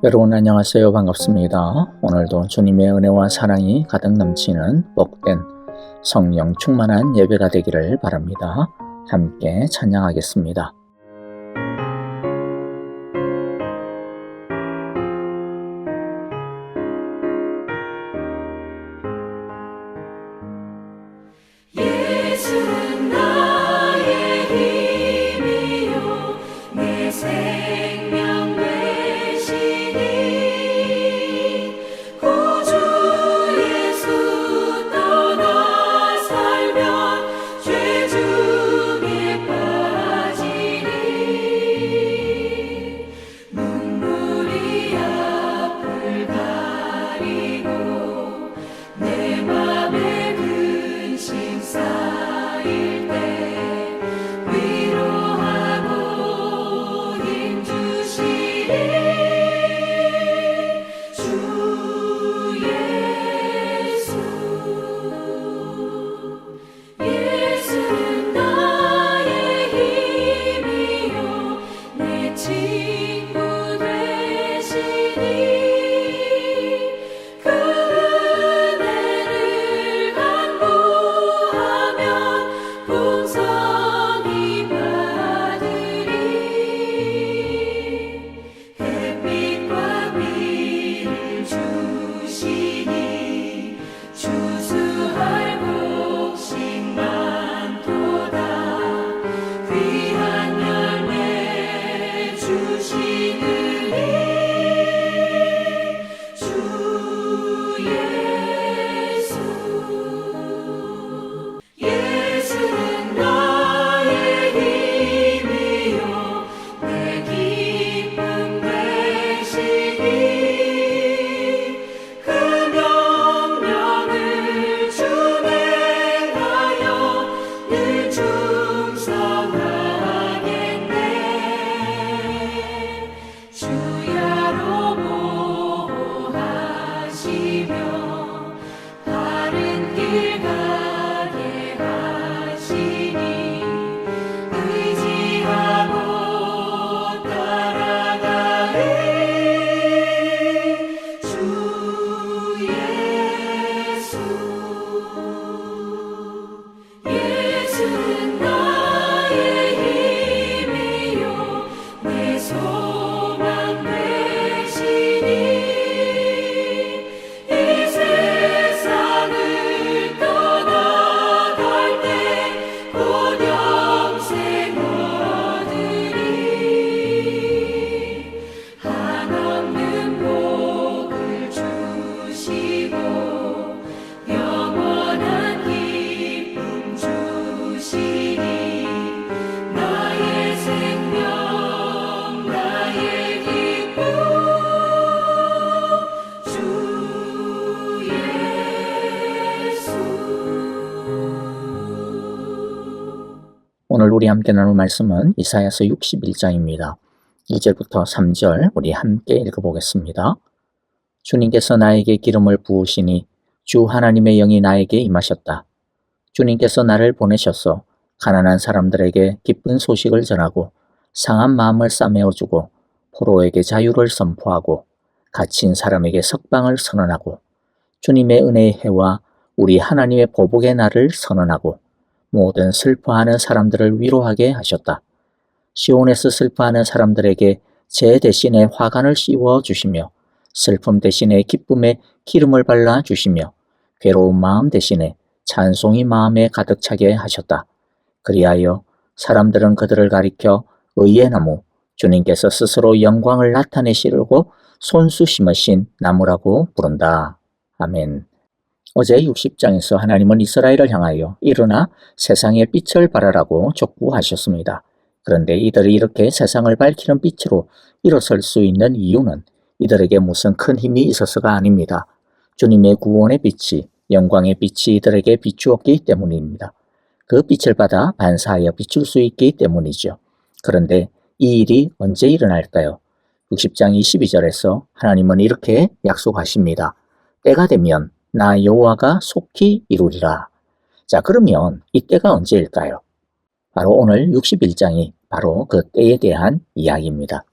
여러분 안녕하세요. 반갑습니다. 오늘도 주님의 은혜와 사랑이 가득 넘치는 복된 성령 충만한 예배가 되기를 바랍니다. 함께 찬양하겠습니다. 예수는 나의 힘이요 내 생명 되시니 구주 예수 떠나 살면 죄 중에 빠지니 눈물이 앞을 가리고 내 맘에 근심 쌓일 때 위로하고 힘 주시니 주 예수. 예수는 나의 힘이요 내 친구 되시니 그 은혜를 간구하면 풍성히 받으리. 햇빛과 비를 주시니 추수할 곡식 많도다. 귀한 열매 주시느니 주 예수. 예수는 나의 힘이요 내 기쁨 되시니 그 명령을 준행하여 늘 충성하겠네. 주야로 보호하시며 바른 길 가게 하시니 의지하고 따라가리. 주 예수. 예수는 나의 힘이요 내 소망 되시니 이 세상을 떠나갈 때 곧 영생 얻으리. 한없는 복을 주시고 영원한 기쁨 주시니 나의 생명 나의 기쁨 주 예수. 오늘 우리 함께 나눌 말씀은 이사야서 61장입니다. 2절부터 3절 우리 함께 읽어보겠습니다. 주님께서 나에게 기름을 부으시니 주 하나님의 영이 나에게 임하셨다. 주님께서 나를 보내셔서 가난한 사람들에게 기쁜 소식을 전하고 상한 마음을 싸매어주고 포로에게 자유를 선포하고 갇힌 사람에게 석방을 선언하고 주님의 은혜의 해와 우리 하나님의 보복의 날을 선언하고 모든 슬퍼하는 사람들을 위로하게 하셨다. 시온에서 슬퍼하는 사람들에게 제 대신에 화관을 씌워 주시며 슬픔 대신에 기쁨의 기름을 발라 주시며 괴로운 마음 대신에 찬송이 마음에 가득 차게 하셨다. 그리하여 사람들은 그들을 가리켜 의의 나무, 주님께서 스스로 영광을 나타내시려고 손수 심으신 나무라고 부른다. 아멘. 어제 60장에서 하나님은 이스라엘을 향하여 일어나 세상의 빛을 발하라고 촉구하셨습니다. 그런데 이들이 이렇게 세상을 밝히는 빛으로 일어설 수 있는 이유는 이들에게 무슨 큰 힘이 있어서가 아닙니다. 주님의 구원의 빛이, 영광의 빛이 이들에게 비추었기 때문입니다. 그 빛을 받아 반사하여 비출 수 있기 때문이죠. 그런데 이 일이 언제 일어날까요? 60장 22절에서 하나님은 이렇게 약속하십니다. 때가 되면 나 여호와가 속히 이루리라. 자, 그러면 이때가 언제일까요? 바로 오늘 61장이 바로 그 때에 대한 이야기입니다.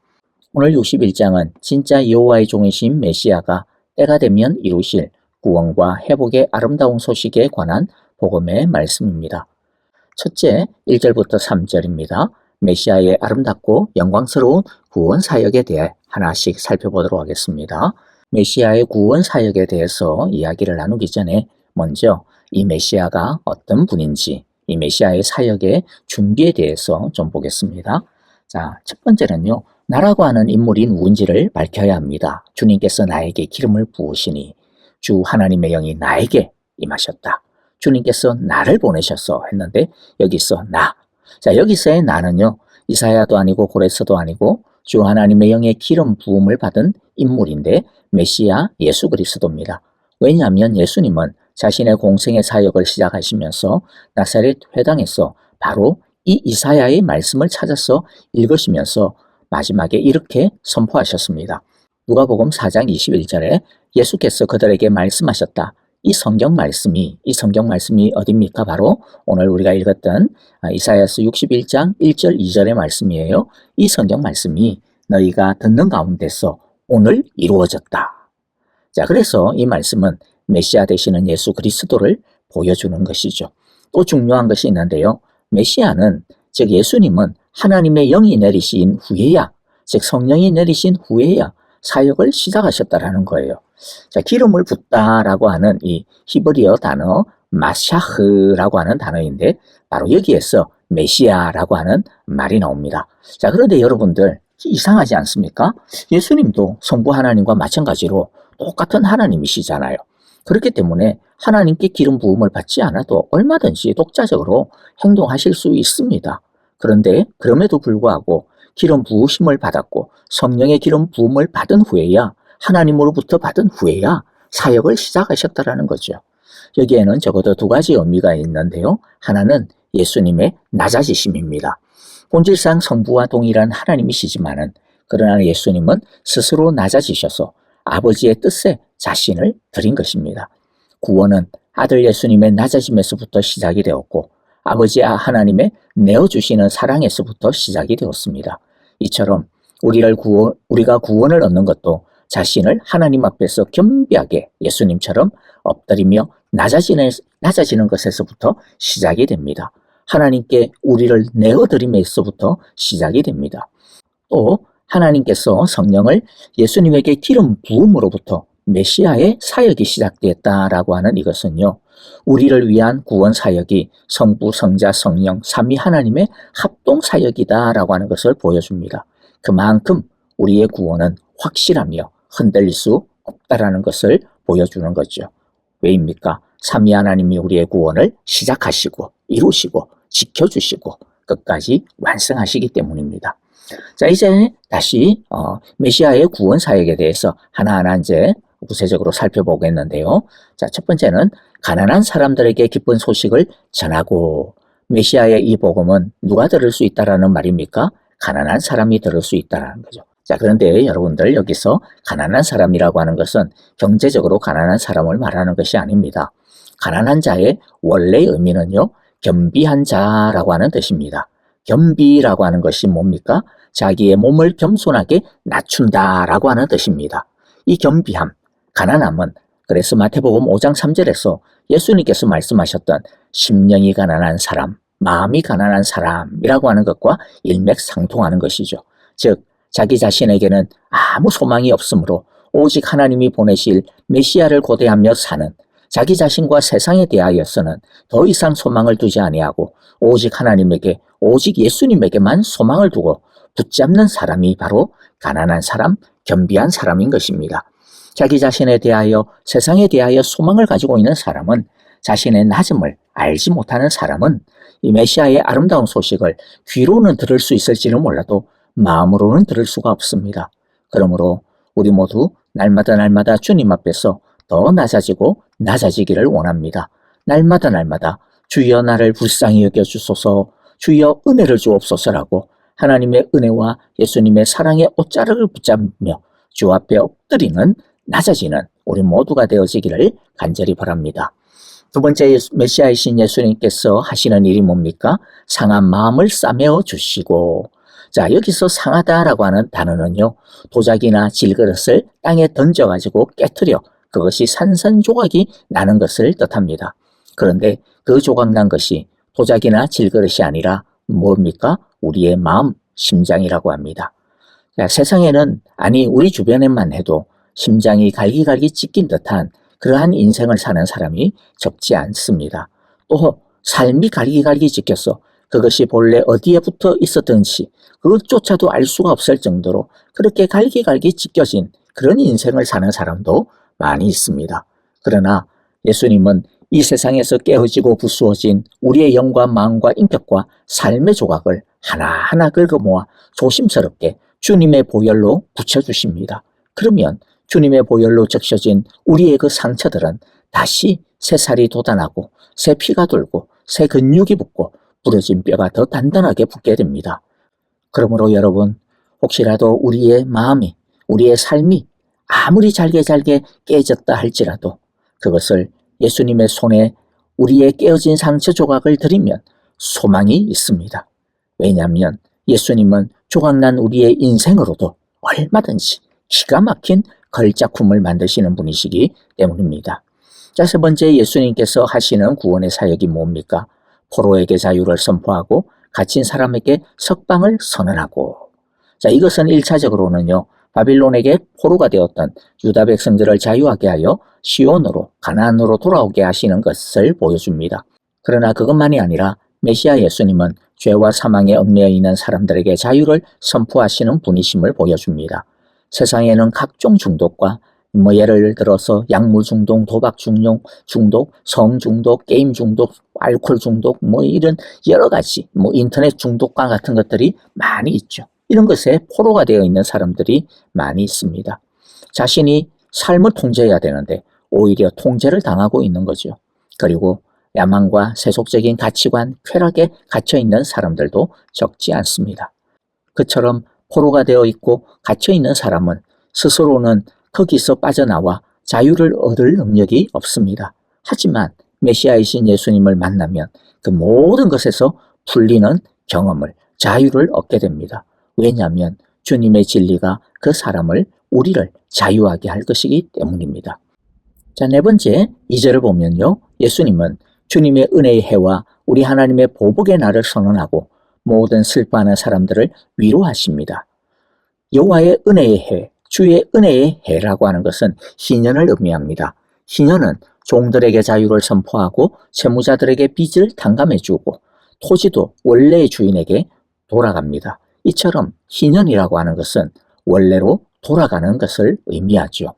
오늘 61장은 진짜 여호와의 종이신 메시아가 때가 되면 이루실 구원과 회복의 아름다운 소식에 관한 복음의 말씀입니다. 첫째, 1절부터 3절입니다. 메시아의 아름답고 영광스러운 구원 사역에 대해 하나씩 살펴보도록 하겠습니다. 메시아의 구원 사역에 대해서 이야기를 나누기 전에 먼저 이 메시아가 어떤 분인지, 이 메시아의 사역의 준비에 대해서 좀 보겠습니다. 자, 첫 번째는요, 나라고 하는 인물이 누군지를 밝혀야 합니다. 주님께서 나에게 기름을 부으시니 주 하나님의 영이 나에게 임하셨다. 주님께서 나를 보내셔서 했는데 여기서 나. 자, 여기서의 나는요, 이사야도 아니고 고레스도 아니고 주 하나님의 영의 기름 부음을 받은 인물인데 메시아 예수 그리스도입니다. 왜냐하면 예수님은 자신의 공생의 사역을 시작하시면서 나사렛 회당에서 바로 이 이사야의 말씀을 찾아서 읽으시면서 마지막에 이렇게 선포하셨습니다. 누가복음 4장 21절에 예수께서 그들에게 말씀하셨다. 이 성경 말씀이 어디입니까? 바로 오늘 우리가 읽었던 이사야서 61장 1절 2절의 말씀이에요. 이 성경 말씀이 너희가 듣는 가운데서 오늘 이루어졌다. 자, 그래서 이 말씀은 메시아 되시는 예수 그리스도를 보여주는 것이죠. 또 중요한 것이 있는데요. 메시아는, 즉 예수님은 하나님의 영이 내리신 후에야, 즉 성령이 내리신 후에야 사역을 시작하셨다라는 거예요. 자, 기름을 붓다라고 하는 이 히브리어 단어 마샤흐라고 하는 단어인데 바로 여기에서 메시아라고 하는 말이 나옵니다. 자, 그런데 여러분들 이상하지 않습니까? 예수님도 성부 하나님과 마찬가지로 똑같은 하나님이시잖아요. 그렇기 때문에 하나님께 기름 부음을 받지 않아도 얼마든지 독자적으로 행동하실 수 있습니다. 그런데 그럼에도 불구하고 기름 부으심을 받았고 성령의 기름 부음을 받은 후에야, 하나님으로부터 받은 후에야 사역을 시작하셨다라는 거죠. 여기에는 적어도 두 가지 의미가 있는데요. 하나는 예수님의 낮아지심입니다. 본질상 성부와 동일한 하나님이시지만은 그러나 예수님은 스스로 낮아지셔서 아버지의 뜻에 자신을 드린 것입니다. 구원은 아들 예수님의 낮아짐에서부터 시작이 되었고 아버지 하나님의 내어주시는 사랑에서부터 시작이 되었습니다. 이처럼 우리가 구원을 얻는 것도 자신을 하나님 앞에서 겸비하게 예수님처럼 엎드리며 낮아지는 것에서부터 시작이 됩니다. 하나님께 우리를 내어드림에서부터 시작이 됩니다. 또 하나님께서 성령을 예수님에게 기름 부음으로부터 메시아의 사역이 시작되었다라고 하는 이것은요, 우리를 위한 구원 사역이 성부, 성자, 성령, 삼위 하나님의 합동 사역이다라고 하는 것을 보여줍니다. 그만큼 우리의 구원은 확실하며 흔들릴 수 없다라는 것을 보여주는 거죠. 왜입니까? 삼위 하나님이 우리의 구원을 시작하시고 이루시고 지켜주시고 끝까지 완성하시기 때문입니다. 자, 이제 다시 메시아의 구원 사역에 대해서 하나하나 이제 구체적으로 살펴보겠는데요. 자, 첫 번째는 가난한 사람들에게 기쁜 소식을 전하고, 메시아의 이 복음은 누가 들을 수 있다라는 말입니까? 가난한 사람이 들을 수 있다라는 거죠. 자, 그런데 여러분들 여기서 가난한 사람이라고 하는 것은 경제적으로 가난한 사람을 말하는 것이 아닙니다. 가난한 자의 원래 의미는요, 겸비한 자라고 하는 뜻입니다. 겸비라고 하는 것이 뭡니까? 자기의 몸을 겸손하게 낮춘다라고 하는 뜻입니다. 이 겸비함, 가난함은 그래서 마태복음 5장 3절에서 예수님께서 말씀하셨던 심령이 가난한 사람, 마음이 가난한 사람이라고 하는 것과 일맥상통하는 것이죠. 즉 자기 자신에게는 아무 소망이 없으므로 오직 하나님이 보내실 메시아를 고대하며 사는, 자기 자신과 세상에 대하여서는 더 이상 소망을 두지 아니하고 오직 하나님에게, 오직 예수님에게만 소망을 두고 붙잡는 사람이 바로 가난한 사람, 겸비한 사람인 것입니다. 자기 자신에 대하여, 세상에 대하여 소망을 가지고 있는 사람은, 자신의 낮음을 알지 못하는 사람은 이 메시아의 아름다운 소식을 귀로는 들을 수 있을지는 몰라도 마음으로는 들을 수가 없습니다. 그러므로 우리 모두 날마다 주님 앞에서 더 낮아지고 낮아지기를 원합니다. 날마다 주여 나를 불쌍히 여겨주소서, 주여 은혜를 주옵소서라고 하나님의 은혜와 예수님의 사랑의 옷자락을 붙잡으며 주 앞에 엎드리는, 낮아지는 우리 모두가 되어지기를 간절히 바랍니다. 두 번째, 메시아이신 예수님께서 하시는 일이 뭡니까? 상한 마음을 싸매어 주시고, 자, 여기서 상하다라고 하는 단어는요, 도자기나 질그릇을 땅에 던져가지고 깨트려 그것이 산산조각이 나는 것을 뜻합니다. 그런데 그 조각 난 것이 도자기나 질그릇이 아니라 뭡니까? 우리의 마음, 심장이라고 합니다. 자, 세상에는, 아니 우리 주변에만 해도 심장이 갈기갈기 찢긴 듯한 그러한 인생을 사는 사람이 적지 않습니다. 또 삶이 갈기갈기 찢겨서 그것이 본래 어디에 붙어 있었던지 그것조차도 알 수가 없을 정도로 그렇게 갈기갈기 찢겨진 그런 인생을 사는 사람도 많이 있습니다. 그러나 예수님은 이 세상에서 깨어지고 부수어진 우리의 영과 마음과 인격과 삶의 조각을 하나하나 긁어모아 조심스럽게 주님의 보혈로 붙여주십니다. 그러면 주님의 보혈로 적셔진 우리의 그 상처들은 다시 새 살이 돋아나고 새 피가 돌고 새 근육이 붙고 부러진 뼈가 더 단단하게 붙게 됩니다. 그러므로 여러분, 혹시라도 우리의 마음이, 우리의 삶이 아무리 잘게 깨졌다 할지라도 그것을 예수님의 손에 우리의 깨어진 상처 조각을 드리면 소망이 있습니다. 왜냐하면 예수님은 조각난 우리의 인생으로도 얼마든지 기가 막힌 걸작품을 만드시는 분이시기 때문입니다. 자, 세 번째, 예수님께서 하시는 구원의 사역이 뭡니까? 포로에게 자유를 선포하고 갇힌 사람에게 석방을 선언하고. 자, 이것은 1차적으로는요, 바빌론에게 포로가 되었던 유다 백성들을 자유하게 하여 시온으로, 가나안으로 돌아오게 하시는 것을 보여줍니다. 그러나 그것만이 아니라 메시아 예수님은 죄와 사망에 얽매여 있는 사람들에게 자유를 선포하시는 분이심을 보여줍니다. 세상에는 각종 중독과 예를 들어서 약물 중독, 도박 중독, 성 중독, 게임 중독, 알코올 중독, 이런 여러 가지 인터넷 중독과 같은 것들이 많이 있죠. 이런 것에 포로가 되어 있는 사람들이 많이 있습니다. 자신이 삶을 통제해야 되는데 오히려 통제를 당하고 있는 거죠. 그리고 야망과 세속적인 가치관, 쾌락에 갇혀 있는 사람들도 적지 않습니다. 그처럼 포로가 되어 있고 갇혀 있는 사람은 스스로는 거기서 빠져나와 자유를 얻을 능력이 없습니다. 하지만 메시아이신 예수님을 만나면 그 모든 것에서 풀리는 경험을, 자유를 얻게 됩니다. 왜냐하면 주님의 진리가 그 사람을, 우리를 자유하게 할 것이기 때문입니다. 자, 네 번째, 2절을 보면요, 예수님은 주님의 은혜의 해와 우리 하나님의 보복의 날을 선언하고 모든 슬퍼하는 사람들을 위로하십니다. 여호와의 은혜의 해, 주의 은혜의 해라고 하는 것은 희년을 의미합니다. 희년은 종들에게 자유를 선포하고 채무자들에게 빚을 탕감해주고 토지도 원래의 주인에게 돌아갑니다. 이처럼 희년이라고 하는 것은 원래로 돌아가는 것을 의미하죠.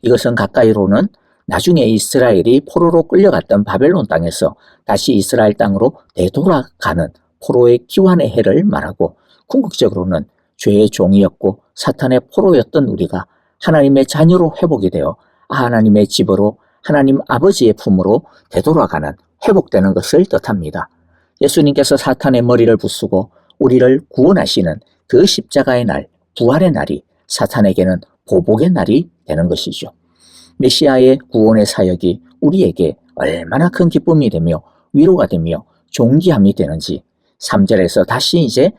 이것은 가까이로는 나중에 이스라엘이 포로로 끌려갔던 바벨론 땅에서 다시 이스라엘 땅으로 되돌아가는 포로의 기환의 해를 말하고, 궁극적으로는 죄의 종이었고 사탄의 포로였던 우리가 하나님의 자녀로 회복이 되어 하나님의 집으로, 하나님 아버지의 품으로 되돌아가는, 회복되는 것을 뜻합니다. 예수님께서 사탄의 머리를 부수고 우리를 구원하시는 그 십자가의 날, 부활의 날이 사탄에게는 보복의 날이 되는 것이죠. 메시아의 구원의 사역이 우리에게 얼마나 큰 기쁨이 되며 위로가 되며 존귀함이 되는지 3절에서 다시 이제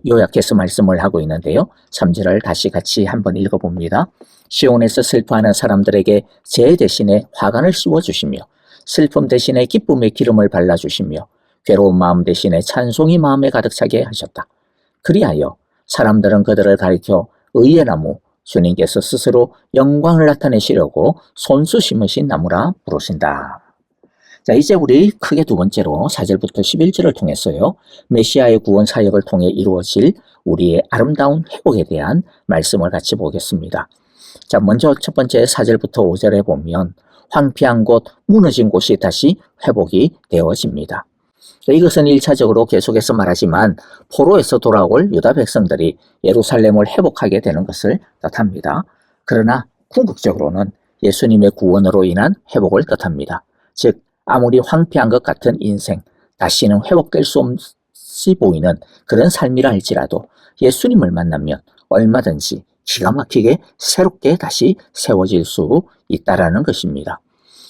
요약해서 말씀을 하고 있는데요. 3절을 다시 같이 한번 읽어봅니다. 시온에서 슬퍼하는 사람들에게 제 대신에 화관을 씌워주시며 슬픔 대신에 기쁨의 기름을 발라주시며 괴로운 마음 대신에 찬송이 마음에 가득 차게 하셨다. 그리하여 사람들은 그들을 가리켜 의의 나무, 주님께서 스스로 영광을 나타내시려고 손수 심으신 나무라 부르신다. 자, 이제 우리 크게 두 번째로 4절부터 11절을 통해서요, 메시아의 구원 사역을 통해 이루어질 우리의 아름다운 회복에 대한 말씀을 같이 보겠습니다. 자, 먼저 첫 번째 4절부터 5절에 보면 황폐한 곳, 무너진 곳이 다시 회복이 되어집니다. 이것은 1차적으로 계속해서 말하지만 포로에서 돌아올 유다 백성들이 예루살렘을 회복하게 되는 것을 뜻합니다. 그러나 궁극적으로는 예수님의 구원으로 인한 회복을 뜻합니다. 즉, 아무리 황폐한 것 같은 인생, 다시는 회복될 수 없이 보이는 그런 삶이라 할지라도 예수님을 만나면 얼마든지 기가 막히게 새롭게 다시 세워질 수 있다라는 것입니다.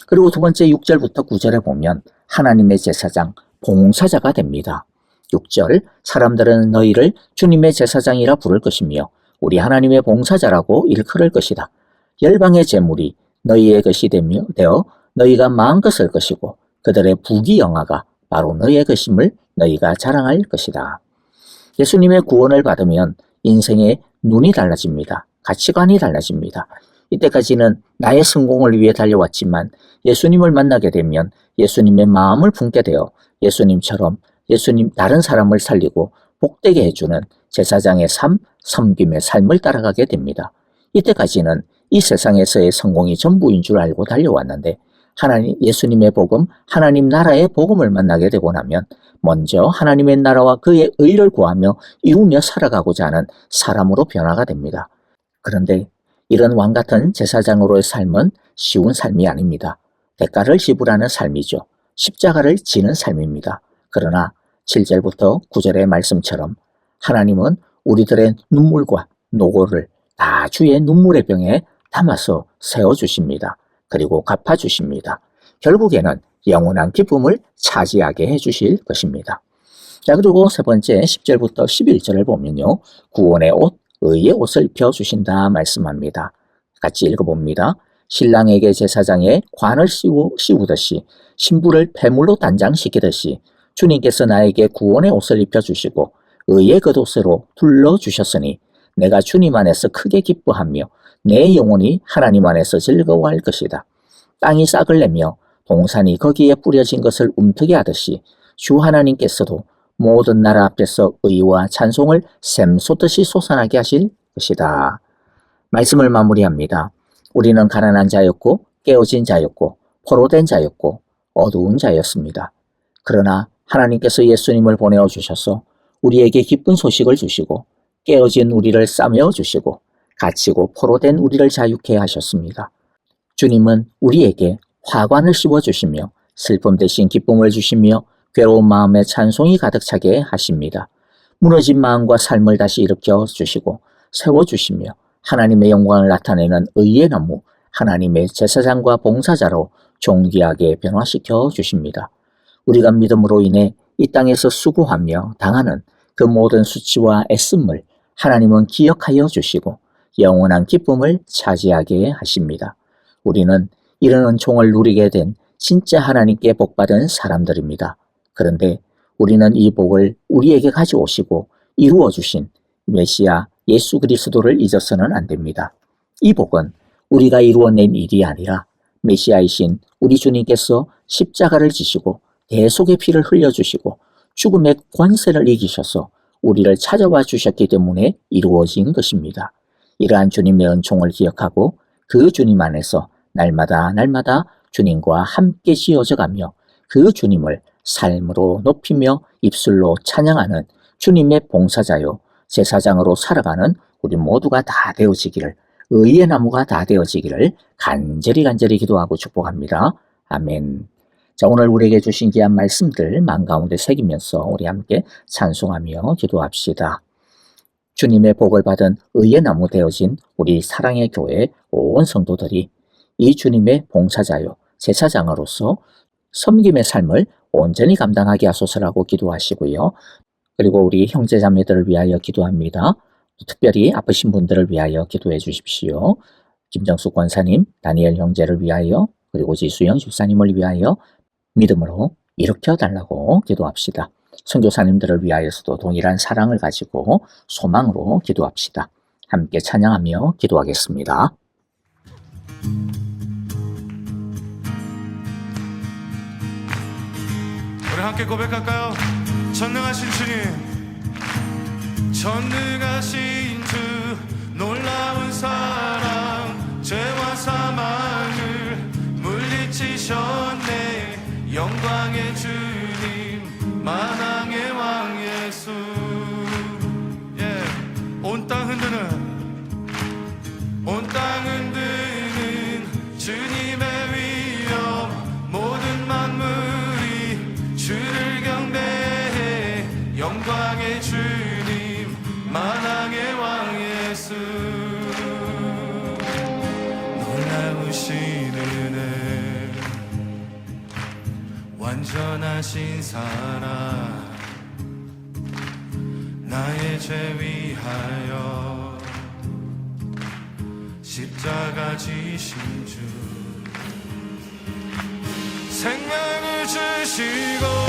그리고 두 번째 6절부터 9절에 보면 하나님의 제사장, 봉사자가 됩니다. 6절 사람들은 너희를 주님의 제사장이라 부를 것이며 우리 하나님의 봉사자라고 일컬을 것이다. 열방의 재물이 너희의 것이 되어 너희가 마음껏 쓸 것이고 그들의 부귀영화가 바로 너희의 것임을 너희가 자랑할 것이다. 예수님의 구원을 받으면 인생의 눈이 달라집니다. 가치관이 달라집니다. 이때까지는 나의 성공을 위해 달려왔지만 예수님을 만나게 되면 예수님의 마음을 품게 되어 예수님처럼 다른 사람을 살리고 복되게 해주는 제사장의 삶, 섬김의 삶을 따라가게 됩니다. 이때까지는 이 세상에서의 성공이 전부인 줄 알고 달려왔는데 예수님의 복음, 하나님 나라의 복음을 만나게 되고 나면 먼저 하나님의 나라와 그의 의를 구하며 이루며 살아가고자 하는 사람으로 변화가 됩니다. 그런데 이런 왕같은 제사장으로의 삶은 쉬운 삶이 아닙니다. 대가를 지불하는 삶이죠. 십자가를 지는 삶입니다. 그러나 7절부터 9절의 말씀처럼 하나님은 우리들의 눈물과 노고를 다 주의 눈물의 병에 담아서 세워주십니다. 그리고 갚아주십니다. 결국에는 영원한 기쁨을 차지하게 해주실 것입니다. 자, 그리고 세 번째 10절부터 11절을 보면요. 구원의 옷, 의의 옷을 입혀주신다 말씀합니다. 같이 읽어봅니다. 신랑에게 제사장의 관을 씌우듯이 신부를 폐물로 단장시키듯이 주님께서 나에게 구원의 옷을 입혀주시고 의의 겉옷으로 둘러주셨으니 내가 주님 안에서 크게 기뻐하며 내 영혼이 하나님 안에서 즐거워할 것이다. 땅이 싹을 내며 동산이 거기에 뿌려진 것을 움트게 하듯이 주 하나님께서도 모든 나라 앞에서 의와 찬송을 샘솟듯이 솟아나게 하실 것이다. 말씀을 마무리합니다. 우리는 가난한 자였고 깨어진 자였고 포로된 자였고 어두운 자였습니다. 그러나 하나님께서 예수님을 보내어 주셔서 우리에게 기쁜 소식을 주시고 깨어진 우리를 싸매어 주시고 갇히고 포로된 우리를 자유케 하셨습니다. 주님은 우리에게 화관을 씌워주시며 슬픔 대신 기쁨을 주시며 괴로운 마음에 찬송이 가득 차게 하십니다. 무너진 마음과 삶을 다시 일으켜 주시고 세워주시며 하나님의 영광을 나타내는 의의 나무, 하나님의 제사장과 봉사자로 존귀하게 변화시켜 주십니다. 우리가 믿음으로 인해 이 땅에서 수고하며 당하는 그 모든 수치와 애씀을 하나님은 기억하여 주시고 영원한 기쁨을 차지하게 하십니다. 우리는 이런 은총을 누리게 된 진짜 하나님께 복받은 사람들입니다. 그런데 우리는 이 복을 우리에게 가져오시고 이루어 주신 메시아 예수 그리스도를 잊어서는 안 됩니다. 이 복은 우리가 이루어낸 일이 아니라 메시아이신 우리 주님께서 십자가를 지시고 대속의 피를 흘려주시고 죽음의 권세를 이기셔서 우리를 찾아와 주셨기 때문에 이루어진 것입니다. 이러한 주님의 은총을 기억하고 그 주님 안에서 날마다 주님과 함께 지어져가며 그 주님을 삶으로 높이며 입술로 찬양하는 주님의 봉사자요 제사장으로 살아가는 우리 모두가 다 되어지기를, 의의 나무가 다 되어지기를 간절히 기도하고 축복합니다. 아멘. 자, 오늘 우리에게 주신 귀한 말씀들 마음 가운데 새기면서 우리 함께 찬송하며 기도합시다. 주님의 복을 받은 의의 나무 되어진 우리 사랑의 교회 온 성도들이 이 주님의 봉사자요 제사장으로서 섬김의 삶을 온전히 감당하게 하소서라고 기도하시고요. 그리고 우리 형제자매들을 위하여 기도합니다. 특별히 아프신 분들을 위하여 기도해 주십시오. 김정숙 권사님, 다니엘 형제를 위하여, 그리고 지수영 집사님을 위하여 믿음으로 일으켜 달라고 기도합시다. 선교사님들을 위하여서도 동일한 사랑을 가지고 소망으로 기도합시다. 함께 찬양하며 기도하겠습니다. 우리 함께 고백할까요? 전능하신 주님, 전능하신 주, 놀라운 사랑, 죄와 사망을 물리치셨네. 영광의 주님, 만왕의 왕 예수. 온 땅 흔드는 주님의 위엄, 모든 만물이 주를 경배해. 영광의 주님, 만왕의 왕 예수. 놀라우신 은혜, 완전하신 사랑, 나의 죄 위하여 십자가 지신 주 생명을 주시고